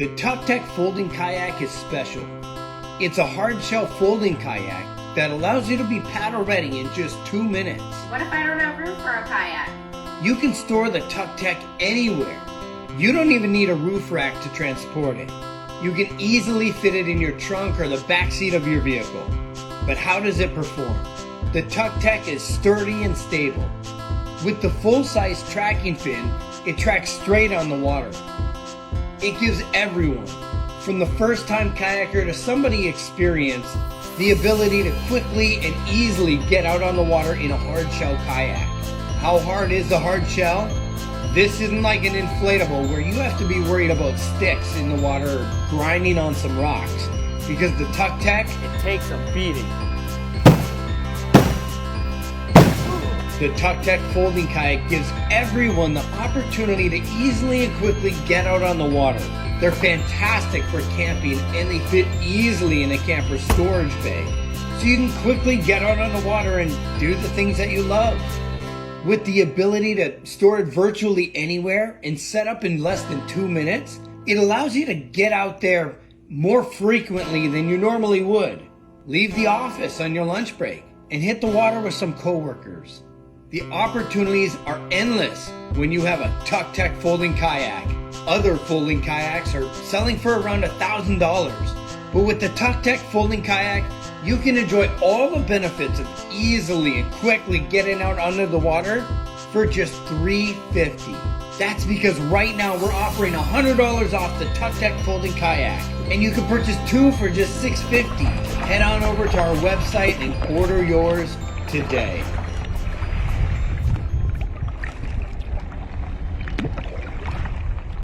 The Tucktec folding kayak is special. It's a hard shell folding kayak that allows you to be paddle ready in just 2 minutes. What if I don't have room for a kayak? You can store the Tucktec anywhere. You don't even need a roof rack to transport it. You can easily fit it in your trunk or the back seat of your vehicle. But how does it perform? The Tucktec is sturdy and stable. With the full-size tracking fin, it tracks straight on the water. It gives everyone, from the first-time kayaker to somebody experienced, the ability to quickly and easily get out on the water in a hard shell kayak. How hard is the hard shell? This isn't like an inflatable where you have to be worried about sticks in the water or grinding on some rocks. Because the Tucktec, It takes a beating. the Tucktec folding kayak gives everyone the opportunity to easily and quickly get out on the water. They're fantastic for camping and they fit easily in a camper storage bay. So you can quickly get out on the water and do the things that you love. With the ability to store it virtually anywhere and set up in less than 2 minutes, it allows you to get out there more frequently than you normally would. Leave the office on your lunch break and hit the water with some coworkers. The opportunities are endless when you have a Tucktec folding kayak. Other folding kayaks are selling for around $1,000. But with the Tucktec folding kayak, you can enjoy all the benefits of easily and quickly getting out under the water for just $350. That's because right now we're offering $100 off the Tucktec folding kayak. And you can purchase 2 for just $650. Head on over to our website and order yours today.